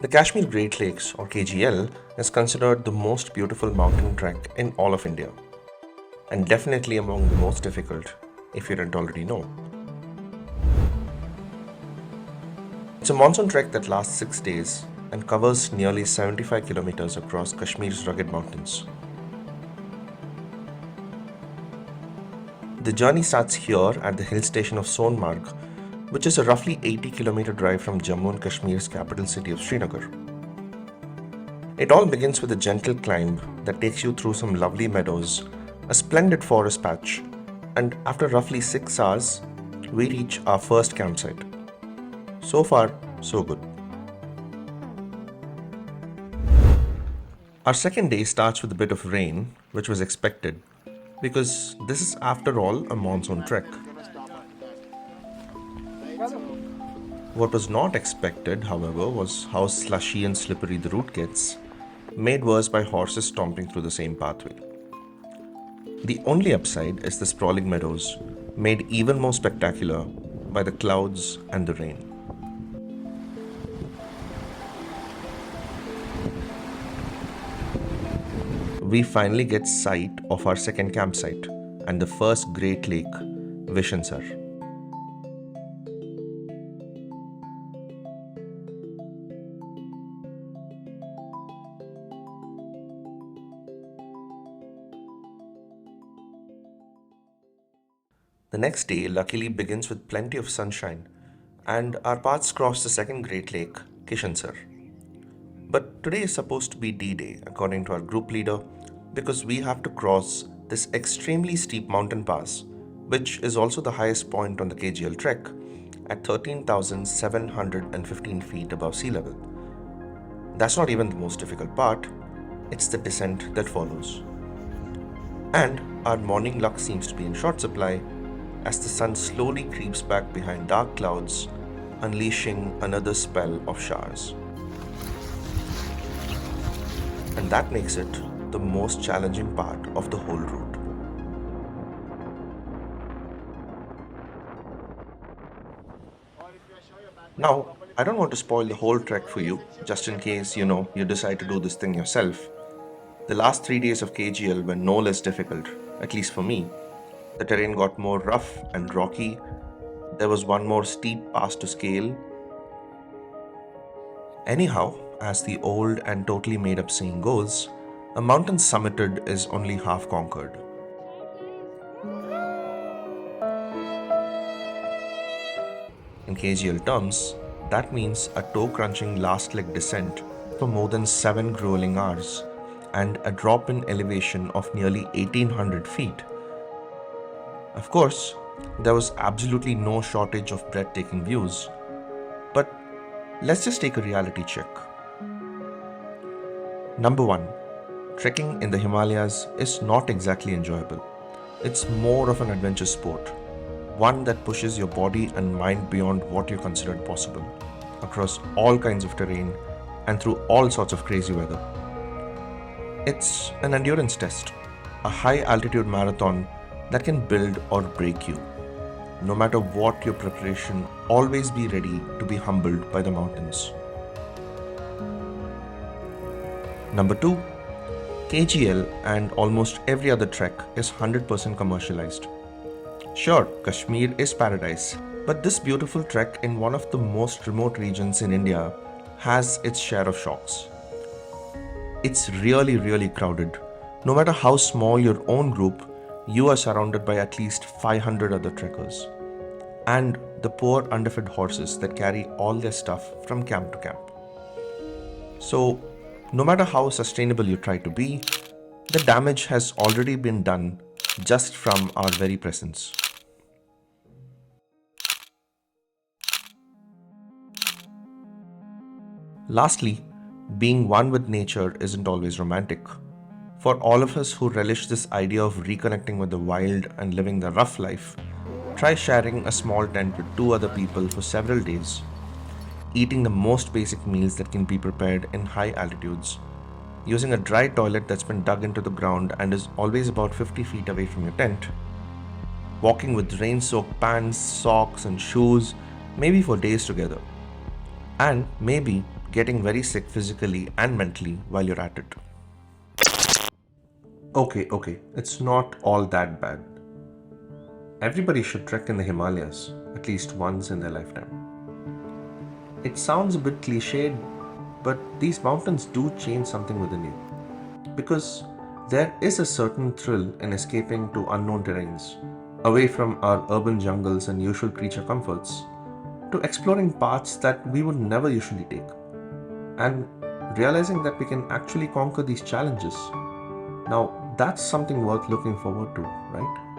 The Kashmir Great Lakes, or KGL, is considered the most beautiful mountain trek in all of India, and definitely among the most difficult, if you didn't already know. It's a monsoon trek that lasts 6 days and covers nearly 75 kilometers across Kashmir's rugged mountains. The journey starts here at the hill station of Sonmarg, which is a roughly 80-kilometer drive from Jammu and Kashmir's capital city of Srinagar. It all begins with a gentle climb that takes you through some lovely meadows, a splendid forest patch, and after roughly 6 hours, we reach our first campsite. So far, so good. Our second day starts with a bit of rain, which was expected, because this is after all a monsoon trek. What was not expected, however, was how slushy and slippery the route gets, made worse by horses stomping through the same pathway. The only upside is the sprawling meadows, made even more spectacular by the clouds and the rain. We finally get sight of our second campsite and the first Great Lake, Vishansar. The next day luckily begins with plenty of sunshine, and our paths cross the second Great Lake, Kishansar. But today is supposed to be D-Day, according to our group leader, because we have to cross this extremely steep mountain pass, which is also the highest point on the KGL trek at 13,715 feet above sea level. That's not even the most difficult part, it's the descent that follows. And our morning luck seems to be in short supply as the sun slowly creeps back behind dark clouds, unleashing another spell of showers. And that makes it the most challenging part of the whole route. Now, I don't want to spoil the whole trek for you, just in case you decide to do this thing yourself. The last 3 days of KGL were no less difficult, at least for me. The terrain got more rough and rocky. There was one more steep pass to scale. Anyhow, as the old and totally made up saying goes, a mountain summited is only half conquered. In KGL terms, that means a toe-crunching last leg descent for more than 7 grueling hours and a drop in elevation of nearly 1800 feet. Of course, there was absolutely no shortage of breathtaking views, but let's just take a reality check. Number 1. Trekking in the Himalayas is not exactly enjoyable. It's more of an adventure sport, one that pushes your body and mind beyond what you considered possible, across all kinds of terrain and through all sorts of crazy weather. It's an endurance test, a high altitude marathon that can build or break you. No matter what your preparation, always be ready to be humbled by the mountains. Number 2. KGL and almost every other trek is 100% commercialized. Sure, Kashmir is paradise, but this beautiful trek in one of the most remote regions in India has its share of shocks. It's really crowded. No matter how small your own group, you are surrounded by at least 500 other trekkers. And the poor underfed horses that carry all their stuff from camp to camp. So, no matter how sustainable you try to be, the damage has already been done just from our very presence. Lastly, being one with nature isn't always romantic. For all of us who relish this idea of reconnecting with the wild and living the rough life, try sharing a small tent with 2 other people for several days, eating the most basic meals that can be prepared in high altitudes, using a dry toilet that's been dug into the ground and is always about 50 feet away from your tent, walking with rain-soaked pants, socks and shoes, maybe for days together, and maybe getting very sick physically and mentally while you're at it. Okay, it's not all that bad. Everybody should trek in the Himalayas at least once in their lifetime. It sounds a bit cliched, but these mountains do change something within you. Because there is a certain thrill in escaping to unknown terrains, away from our urban jungles and usual creature comforts, to exploring paths that we would never usually take, and realizing that we can actually conquer these challenges. Now, that's something worth looking forward to, right?